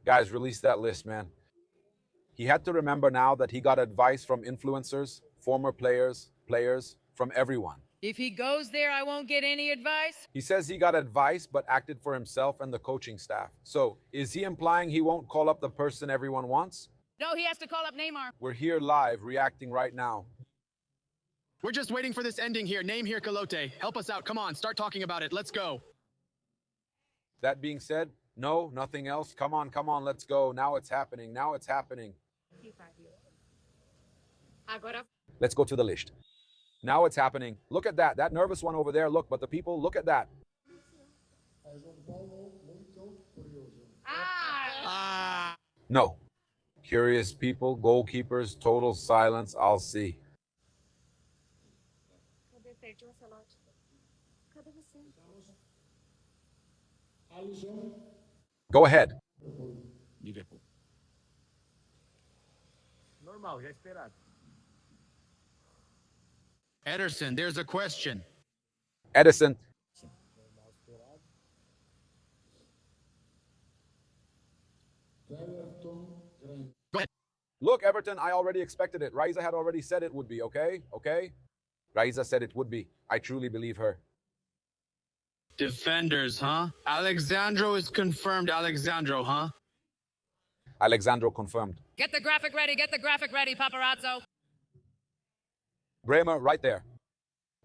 Guys, release that list, man. He had to remember now that he got advice from influencers, former players, from everyone. If he goes there, I won't get any advice? He says he got advice but acted for himself and the coaching staff. So, is he implying he won't call up the person everyone wants? No, he has to call up Neymar. We're here live, reacting right now. We're just waiting for this ending here. Name here, Calote. Help us out. Come on, start talking about it. Let's go. That being said, no, nothing else. Come on, let's go. Now it's happening. Let's go to the list. Now it's happening. Look at that. That nervous one over there. Look, but the people, look at that. No. Curious people, goalkeepers, total silence. I'll see. Go ahead. Normal, já esperado. Ederson, there's a question. Edison. Go ahead. Look, Everton, I already expected it. Raiza had already said it would be, okay? Raiza said it would be. I truly believe her. Defenders, huh? Alexandro is confirmed. Alexandro, huh? Alexandro confirmed. Get the graphic ready, paparazzo. Bremer, right there.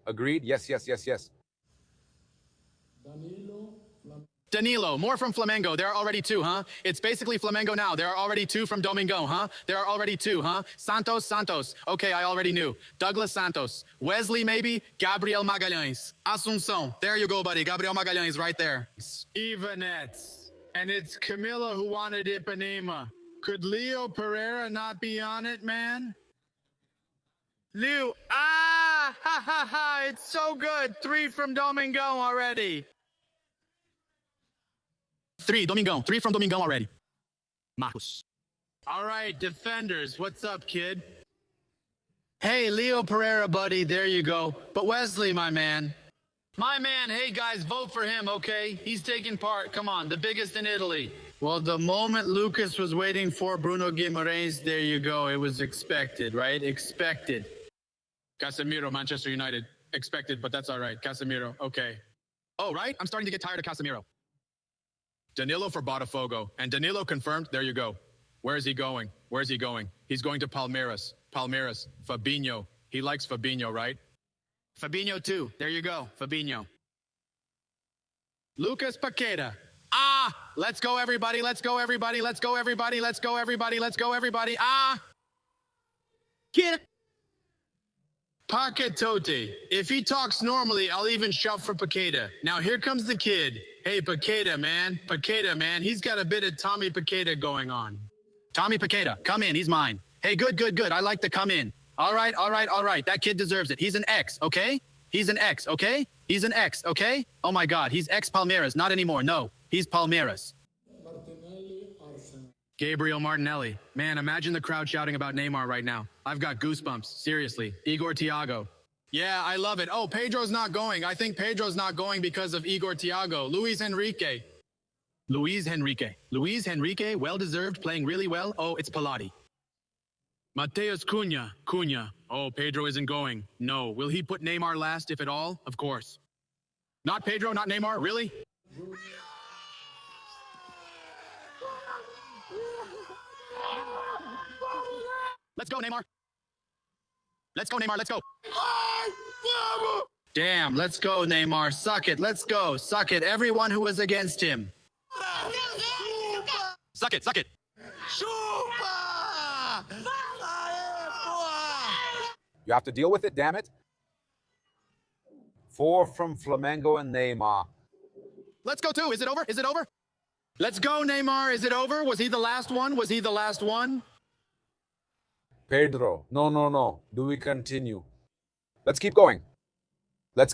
Agreed? Yes. Danilo, more from Flamengo. There are already two, huh? It's basically Flamengo now. There are already two from Domingo, huh? There are already two, huh? Santos. Okay, I already knew. Douglas Santos. Wesley, maybe? Gabriel Magalhães. Assunção. There you go, buddy. Gabriel Magalhães right there. Ivanets. And it's Camilla who wanted Ipanema. Could Leo Pereira not be on it, man? Leo, it's so good. 3 from Domingo already. 3, Domingão. 3 from Domingão already. Marcos. All right, defenders, what's up, kid? Hey, Leo Pereira, buddy, there you go. But Wesley, my man. My man, hey guys, vote for him, okay? He's taking part, come on, the biggest in Italy. Well, the moment Lucas was waiting for Bruno Guimaraes, there you go. It was expected, right? Expected. Casemiro, Manchester United. Expected, but that's all right. Casemiro, okay. Oh, right? I'm starting to get tired of Casemiro. Danilo for Botafogo. And Danilo confirmed. There you go. Where is he going? He's going to Palmeiras. Fabinho. He likes Fabinho, right? Fabinho too. There you go. Fabinho. Lucas Paqueta. Let's go everybody. Get Paquetote. If he talks normally, I'll even shout for Paqueta. Now here comes the kid. Hey, Paqueta, man. He's got a bit of Tommy Paqueta going on. Tommy Paqueta, come in. He's mine. Hey, good. I like to come in. All right. That kid deserves it. He's an ex, okay? Oh my God, he's ex-Palmeiras. Not anymore. No, he's Palmeiras. Gabriel Martinelli. Man, imagine the crowd shouting about Neymar right now. I've got goosebumps. Seriously. Igor Thiago. Yeah, I love it. Oh, Pedro's not going. I think Pedro's not going because of Igor Thiago. Luis Henrique, well-deserved, playing really well. Oh, it's Pilati. Mateus Cunha. Oh, Pedro isn't going. No. Will he put Neymar last, if at all? Of course. Not Pedro, not Neymar, really? Let's go, Neymar. Let's go. Damn, let's go, Neymar. Suck it. Let's go. Suck it. Everyone who was against him. Suck it. You have to deal with it, damn it. 4 from Flamengo and Neymar. Let's go too. Is it over? Let's go, Neymar. Is it over? Was he the last one? Pedro. No. Do we continue? Let's keep going. Is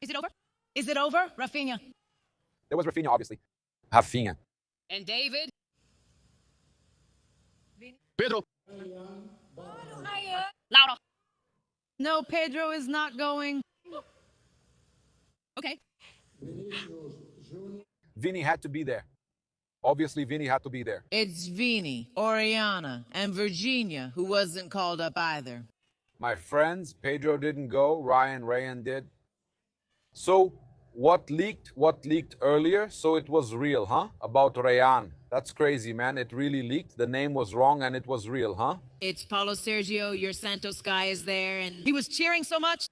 it over? Rafinha. There was Rafinha, obviously. Rafinha. And David? Pedro. Louder. No, Pedro is not going. Okay. Vinny had to be there. Obviously, Vinny had to be there. It's Vini, Oriana, and Virginia, who wasn't called up either. My friends, Pedro didn't go, Rayan did. So, what leaked earlier? So it was real, huh? About Rayan. That's crazy, man. It really leaked. The name was wrong and it was real, huh? It's Paulo Sergio, your Santos guy is there, and he was cheering so much.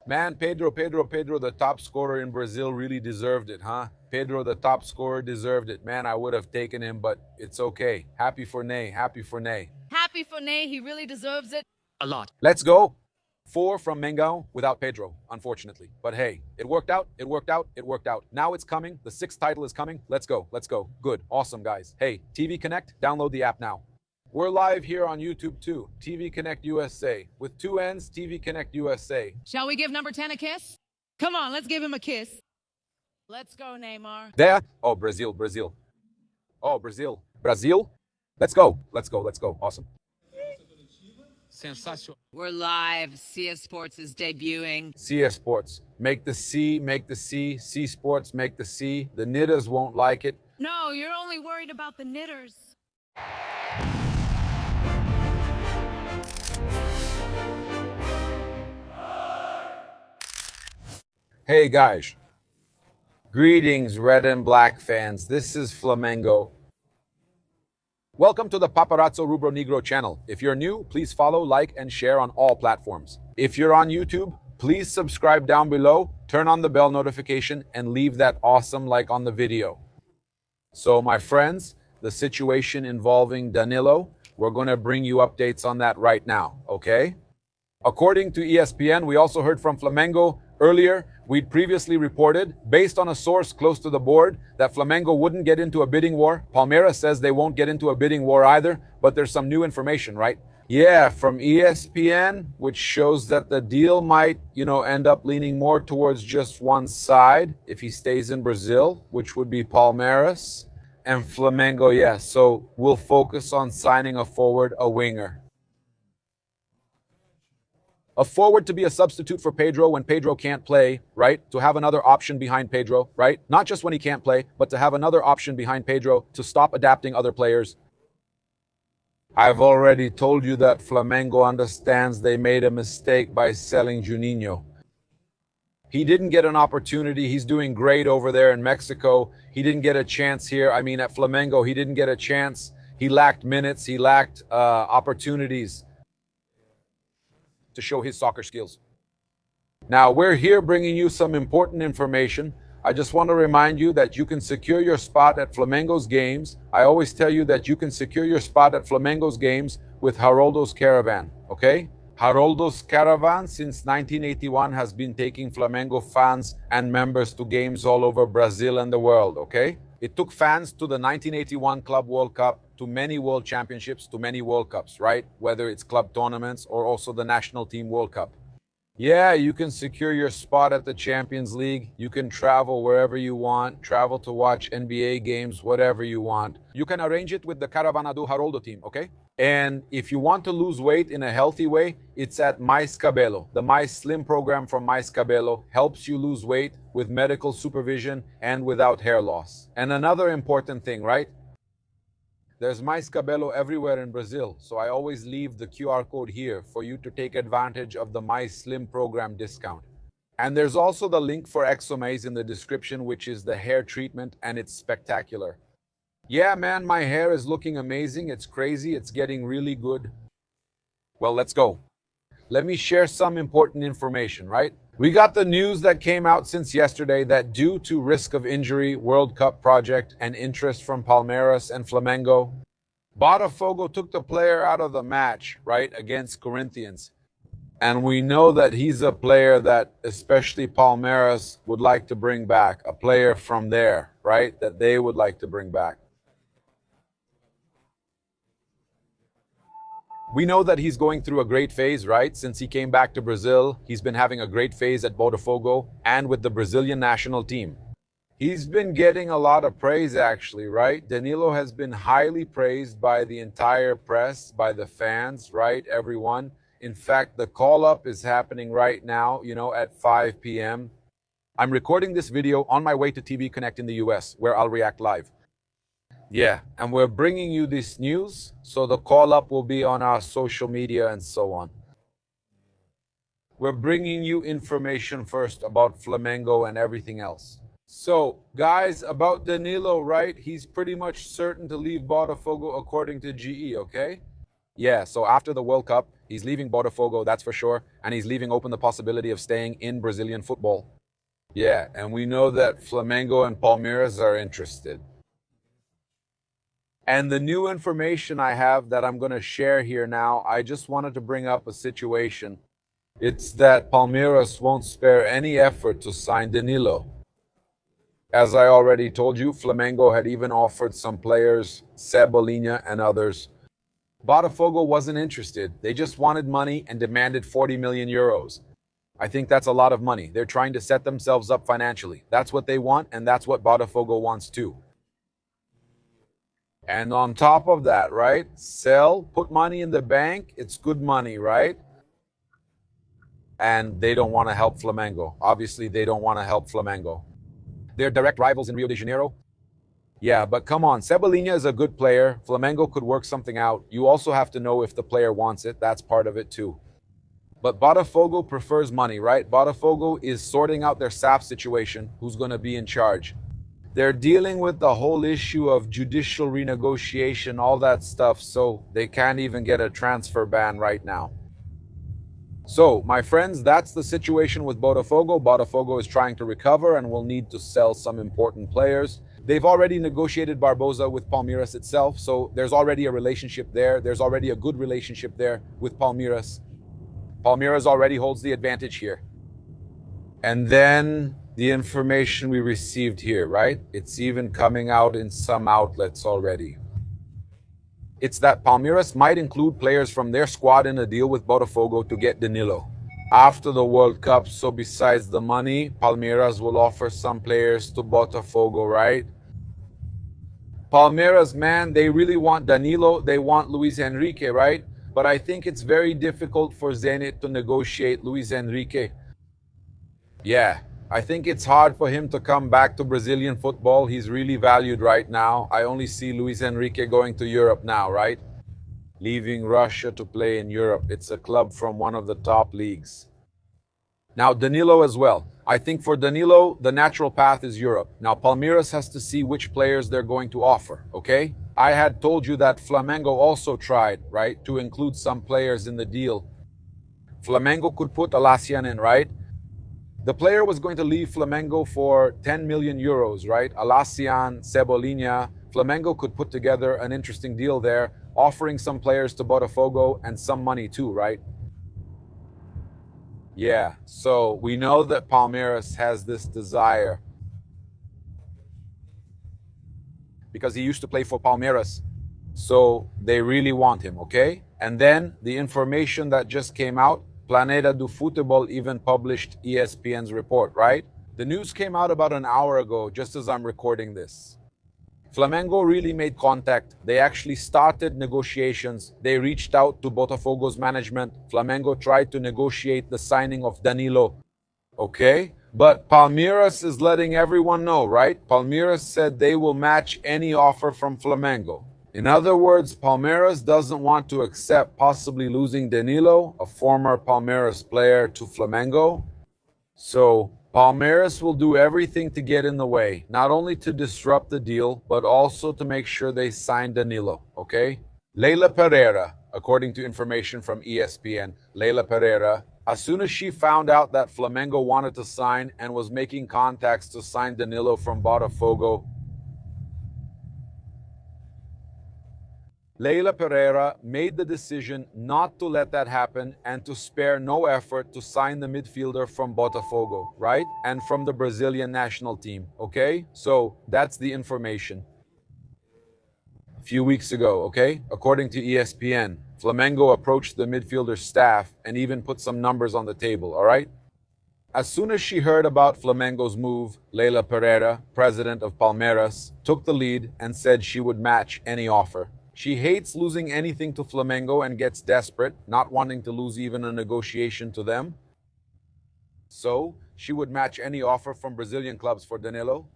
Man, Pedro, the top scorer in Brazil, really deserved it, huh? Pedro, the top scorer, deserved it. Man, I would have taken him, but it's okay. Happy for Ney, happy for Ney. Happy for Ney, he really deserves it. A lot. Let's go. 4 from Mengão without Pedro, unfortunately. But hey, it worked out. Now it's coming. The 6th title is coming. Let's go. Good. Awesome, guys. Hey, TV Connect, download the app now. We're live here on YouTube too. TV Connect USA. With 2 N's, TV Connect USA. Shall we give number 10 a kiss? Come on, let's give him a kiss. Let's go, Neymar. There. Oh, Brazil. Oh, Brazil. Let's go. Awesome. Sensational. We're live. CS Sports is debuting. CS Sports. Make the C. C Sports, make the C. The knitters won't like it. No, you're only worried about the knitters. Hey guys, greetings red and black fans, this is Flamengo. Welcome to the Paparazzo Rubro Negro channel. If you're new, please follow, like, and share on all platforms. If you're on YouTube, please subscribe down below, turn on the bell notification, and leave that awesome like on the video. So my friends, the situation involving Danilo, we're going to bring you updates on that right now, okay? According to ESPN, we also heard from Flamengo earlier. We'd previously reported, based on a source close to the board, that Flamengo wouldn't get into a bidding war. Palmeiras says they won't get into a bidding war either, but there's some new information, right? Yeah, from ESPN, which shows that the deal might, end up leaning more towards just one side if he stays in Brazil, which would be Palmeiras and Flamengo, yeah. So we'll focus on signing a forward, a winger. A forward to be a substitute for Pedro when Pedro can't play, right? To have another option behind Pedro, right? Not just when he can't play, but to have another option behind Pedro to stop adapting other players. I've already told you that Flamengo understands they made a mistake by selling Juninho. He didn't get an opportunity. He's doing great over there in Mexico. He didn't get a chance here. I mean, at Flamengo, he didn't get a chance. He lacked minutes. He lacked opportunities to show his soccer skills. Now, we're here bringing you some important information. I just want to remind you that you can secure your spot at Flamengo's games. I always tell you that you can secure your spot at Flamengo's games with Haroldo's Caravan, okay? Haroldo's Caravan, since 1981, has been taking Flamengo fans and members to games all over Brazil and the world, okay? It took fans to the 1981 Club World Cup, to many World Championships, to many World Cups, right? Whether it's club tournaments or also the National Team World Cup. Yeah, you can secure your spot at the Champions League. You can travel wherever you want, travel to watch NBA games, whatever you want. You can arrange it with the Caravana do Haroldo team, okay? And if you want to lose weight in a healthy way, it's at Mais Cabelo. The Mais Slim program from Mais Cabelo helps you lose weight with medical supervision and without hair loss. And another important thing, right? There's Mais Cabelo everywhere in Brazil, so I always leave the QR code here for you to take advantage of the Mais Slim program discount. And there's also the link for Exomaze in the description, which is the hair treatment, and it's spectacular. Yeah, man, my hair is looking amazing. It's crazy. It's getting really good. Well, let's go. Let me share some important information, right? We got the news that came out since yesterday that due to risk of injury, World Cup project, and interest from Palmeiras and Flamengo, Botafogo took the player out of the match, right, against Corinthians. And we know that he's a player that especially Palmeiras would like to bring back, a player from there, right, that they would like to bring back. We know that he's going through a great phase, right? Since he came back to Brazil, he's been having a great phase at Botafogo and with the Brazilian national team. He's been getting a lot of praise, actually, right? Danilo has been highly praised by the entire press, by the fans, right? Everyone. In fact, the call-up is happening right now, at 5 p.m. I'm recording this video on my way to TV Connect in the US, where I'll react live. Yeah, and we're bringing you this news, so the call-up will be on our social media and so on. We're bringing you information first about Flamengo and everything else. So, guys, about Danilo, right? He's pretty much certain to leave Botafogo according to GE, okay? Yeah, so after the World Cup, he's leaving Botafogo, that's for sure, and he's leaving open the possibility of staying in Brazilian football. Yeah, and we know that Flamengo and Palmeiras are interested. And the new information I have that I'm going to share here now, I just wanted to bring up a situation. It's that Palmeiras won't spare any effort to sign Danilo. As I already told you, Flamengo had even offered some players, Cebolinha and others. Botafogo wasn't interested. They just wanted money and demanded 40 million euros. I think that's a lot of money. They're trying to set themselves up financially. That's what they want, and that's what Botafogo wants too. And on top of that, right? Sell, put money in the bank. It's good money, right? And they don't want to help Flamengo. Obviously, they don't want to help Flamengo. They're direct rivals in Rio de Janeiro. Yeah, but come on. Cebolinha is a good player. Flamengo could work something out. You also have to know if the player wants it. That's part of it too. But Botafogo prefers money, right? Botafogo is sorting out their SAF situation. Who's going to be in charge? They're dealing with the whole issue of judicial renegotiation, all that stuff, so they can't even get a transfer ban right now. So, my friends, that's the situation with Botafogo. Botafogo is trying to recover and will need to sell some important players. They've already negotiated Barbosa with Palmeiras itself, so there's already a relationship there. There's already a good relationship there with Palmeiras. Palmeiras already holds the advantage here. And then the information we received here, right? It's even coming out in some outlets already. It's that Palmeiras might include players from their squad in a deal with Botafogo to get Danilo. After the World Cup, so besides the money, Palmeiras will offer some players to Botafogo, right? Palmeiras, man, they really want Danilo, they want Luis Enrique, right? But I think it's very difficult for Zenit to negotiate Luis Enrique. Yeah, I think it's hard for him to come back to Brazilian football. He's really valued right now. I only see Luis Enrique going to Europe now, right? Leaving Russia to play in Europe. It's a club from one of the top leagues. Now, Danilo as well. I think for Danilo, the natural path is Europe. Now, Palmeiras has to see which players they're going to offer, okay? I had told you that Flamengo also tried, right, to include some players in the deal. Flamengo could put Alassian in, right? The player was going to leave Flamengo for 10 million euros, right? Alassian, Cebolinha. Flamengo could put together an interesting deal there, offering some players to Botafogo and some money too, right? Yeah, so we know that Palmeiras has this desire because he used to play for Palmeiras. So they really want him, okay? And then the information that just came out, Planeta do Futebol even published ESPN's report, right? The news came out about an hour ago, just as I'm recording this. Flamengo really made contact. They actually started negotiations. They reached out to Botafogo's management. Flamengo tried to negotiate the signing of Danilo. Okay? But Palmeiras is letting everyone know, right? Palmeiras said they will match any offer from Flamengo. In other words, Palmeiras doesn't want to accept possibly losing Danilo, a former Palmeiras player, to Flamengo. So Palmeiras will do everything to get in the way, not only to disrupt the deal, but also to make sure they sign Danilo, okay? Leila Pereira, according to information from ESPN, Leila Pereira, as soon as she found out that Flamengo wanted to sign and was making contacts to sign Danilo from Botafogo, Leila Pereira made the decision not to let that happen and to spare no effort to sign the midfielder from Botafogo, right? And from the Brazilian national team, okay? So that's the information. A few weeks ago, okay? According to ESPN, Flamengo approached the midfielder staff and even put some numbers on the table, all right? As soon as she heard about Flamengo's move, Leila Pereira, president of Palmeiras, took the lead and said she would match any offer. She hates losing anything to Flamengo and gets desperate, not wanting to lose even a negotiation to them. So she would match any offer from Brazilian clubs for Danilo.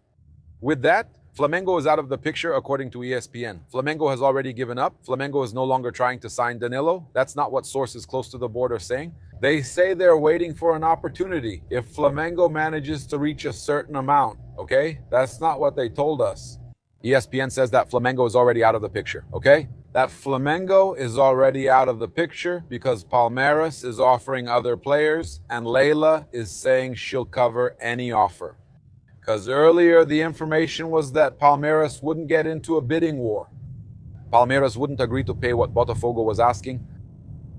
With that, Flamengo is out of the picture according to ESPN. Flamengo has already given up. Flamengo is no longer trying to sign Danilo. That's not what sources close to the board are saying. They say they're waiting for an opportunity if Flamengo manages to reach a certain amount, okay? That's not what they told us. ESPN says that Flamengo is already out of the picture, okay? That Flamengo is already out of the picture because Palmeiras is offering other players and Leila is saying she'll cover any offer. Because earlier the information was that Palmeiras wouldn't get into a bidding war. Palmeiras wouldn't agree to pay what Botafogo was asking.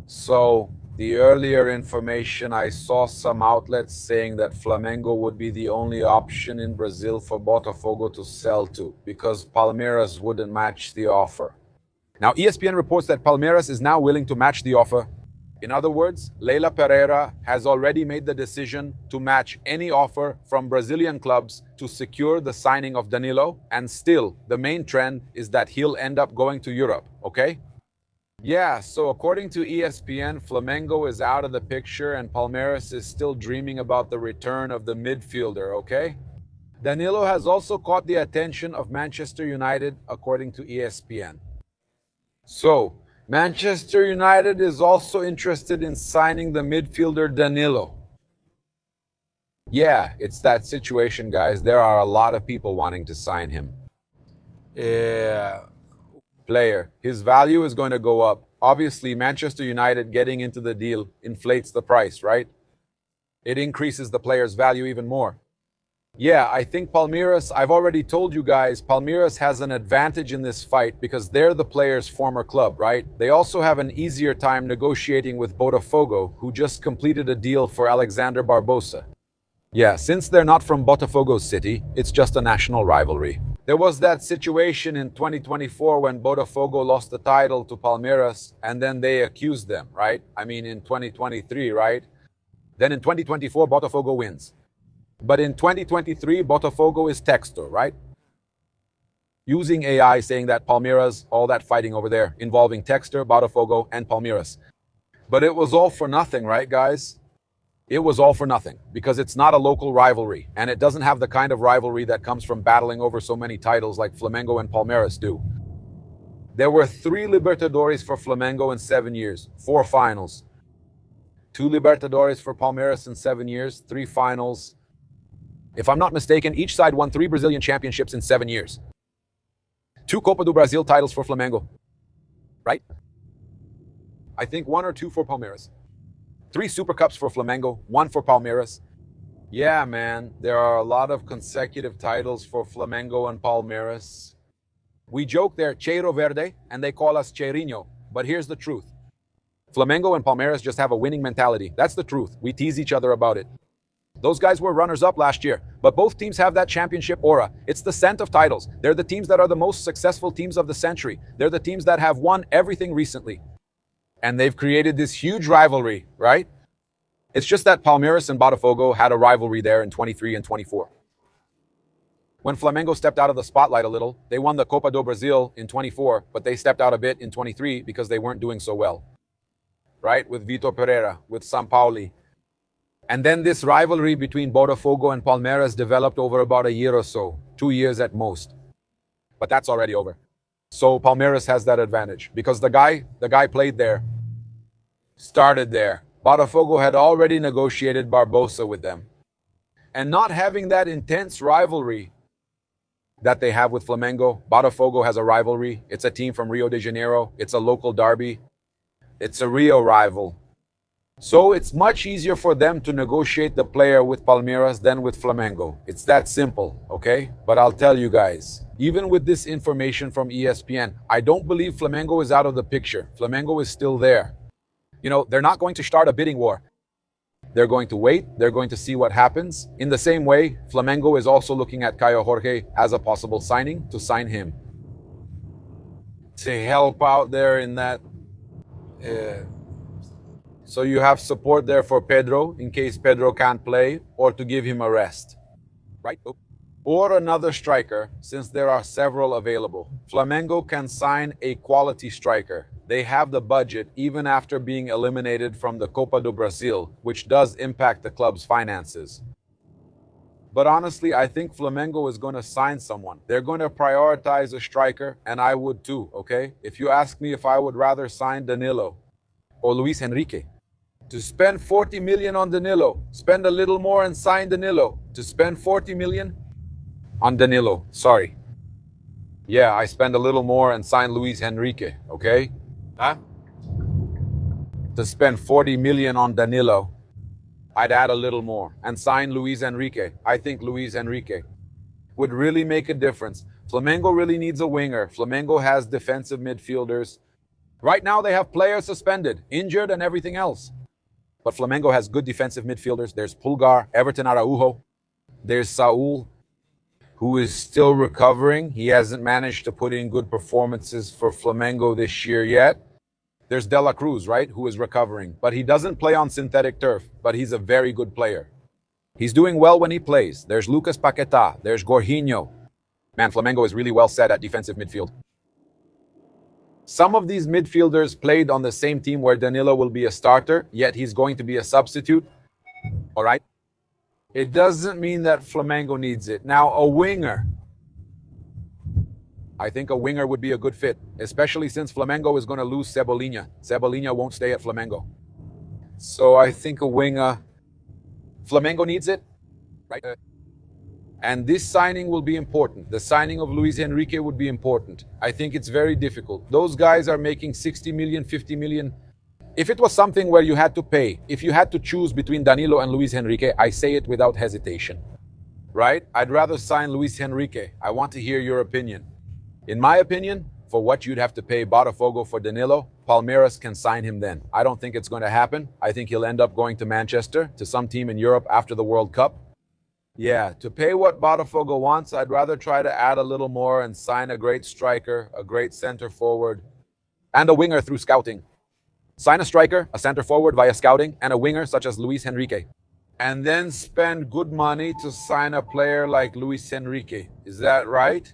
So the earlier information, I saw some outlets saying that Flamengo would be the only option in Brazil for Botafogo to sell to because Palmeiras wouldn't match the offer. Now ESPN reports that Palmeiras is now willing to match the offer. In other words, Leila Pereira has already made the decision to match any offer from Brazilian clubs to secure the signing of Danilo, and still, the main trend is that he'll end up going to Europe, okay? Yeah, so according to ESPN, Flamengo is out of the picture and Palmeiras is still dreaming about the return of the midfielder, okay? Danilo has also caught the attention of Manchester United, according to ESPN. So, Manchester United is also interested in signing the midfielder Danilo. Yeah, it's that situation, guys. There are a lot of people wanting to sign him. Yeah. Player. His value is going to go up. Obviously, Manchester United getting into the deal inflates the price, right? It increases the player's value even more. Yeah, I think Palmeiras, I've already told you guys, Palmeiras has an advantage in this fight because they're the player's former club, right? They also have an easier time negotiating with Botafogo, who just completed a deal for Alexander Barbosa. Yeah, since they're not from Botafogo City, it's just a national rivalry. There was that situation in 2024 when Botafogo lost the title to Palmeiras and then they accused them, right? I mean, in 2023, right? Then in 2024, Botafogo wins. But in 2023, Botafogo is Textor, right? Using AI saying that Palmeiras, all that fighting over there, involving Textor, Botafogo, and Palmeiras. But it was all for nothing, right, guys? It was all for nothing because it's not a local rivalry and it doesn't have the kind of rivalry that comes from battling over so many titles like Flamengo and Palmeiras do. There were 3 Libertadores for Flamengo in 7 years, 4 finals. 2 Libertadores for Palmeiras in 7 years, 3 finals. If I'm not mistaken, each side won 3 Brazilian championships in 7 years. 2 Copa do Brasil titles for Flamengo, right? I think 1 or 2 for Palmeiras. 3 Super Cups for Flamengo, 1 for Palmeiras. Yeah, man, there are a lot of consecutive titles for Flamengo and Palmeiras. We joke they're Cheiro Verde, and they call us Cheirinho. But here's the truth. Flamengo and Palmeiras just have a winning mentality. That's the truth. We tease each other about it. Those guys were runners-up last year, but both teams have that championship aura. It's the scent of titles. They're the teams that are the most successful teams of the century. They're the teams that have won everything recently. And they've created this huge rivalry, right? It's just that Palmeiras and Botafogo had a rivalry there in 23 and 24. When Flamengo stepped out of the spotlight a little, they won the Copa do Brasil in 24, but they stepped out a bit in 23 because they weren't doing so well. Right? With Vitor Pereira, with São Paulo. And then this rivalry between Botafogo and Palmeiras developed over about a year or so, 2 years at most. But that's already over. So Palmeiras has that advantage because the guy played there, started there. Botafogo had already negotiated Barbosa with them. And not having that intense rivalry that they have with Flamengo, Botafogo has a rivalry. It's a team from Rio de Janeiro. It's a local derby. It's a Rio rival. So it's much easier for them to negotiate the player with Palmeiras than with Flamengo. It's that simple, okay? But I'll tell you guys, even with this information from ESPN, I don't believe Flamengo is out of the picture. Flamengo is still there. You know, they're not going to start a bidding war. They're going to wait. They're going to see what happens. In the same way, Flamengo is also looking at Caio Jorge as a possible signing to sign him. To help out there in that... So you have support there for Pedro in case Pedro can't play or to give him a rest, right? or another striker, since there are several available. Flamengo can sign a quality striker. They have the budget even after being eliminated from the Copa do Brasil, which does impact the club's finances. But honestly, I think Flamengo is going to sign someone. They're going to prioritize a striker, and I would too, okay? If you ask me if I would rather sign Danilo or Luis Enrique, to spend 40 million on Danilo, spend a little more and sign Danilo. To spend 40 million on Danilo, sorry. Yeah, I spend a little more and sign Luis Enrique, okay? Huh? To spend 40 million on Danilo, I'd add a little more and sign Luis Enrique. I think Luis Enrique would really make a difference. Flamengo really needs a winger. Flamengo has defensive midfielders. Right now they have players suspended, injured and everything else. But Flamengo has good defensive midfielders. There's Pulgar, Everton Araujo. There's Saul, who is still recovering. He hasn't managed to put in good performances for Flamengo this year yet. There's De La Cruz, right, who is recovering. But he doesn't play on synthetic turf, but he's a very good player. He's doing well when he plays. There's Lucas Paquetá. There's Jorginho. Man, Flamengo is really well set at defensive midfield. Some of these midfielders played on the same team where Danilo will be a starter, yet he's going to be a substitute. All right? It doesn't mean that Flamengo needs it. Now, a winger. I think a winger would be a good fit, especially since Flamengo is going to lose Cebolinha. Cebolinha won't stay at Flamengo. So I think a winger. Flamengo needs it, right? And this signing will be important. The signing of Luis Enrique would be important. I think it's very difficult. Those guys are making 60 million, 50 million. If it was something where you had to pay, if you had to choose between Danilo and Luis Enrique, I say it without hesitation, right? I'd rather sign Luis Enrique. I want to hear your opinion. In my opinion, for what you'd have to pay Botafogo for Danilo, Palmeiras can sign him then. I don't think it's going to happen. I think he'll end up going to Manchester, to some team in Europe after the World Cup. Yeah, to pay what Botafogo wants, I'd rather try to add a little more and sign a great striker, a great center forward, and a winger through scouting. Sign a striker, a center forward via scouting, and a winger such as Luis Enrique. And then spend good money to sign a player like Luis Enrique. Is that right?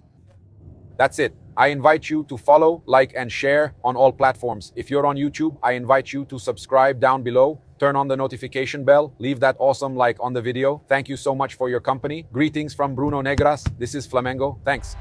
That's it. I invite you to follow, like, and share on all platforms. If you're on YouTube, I invite you to subscribe down below. Turn on the notification bell. Leave that awesome like on the video. Thank you so much for your company. Greetings from Bruno Negras. This is Flamengo. Thanks.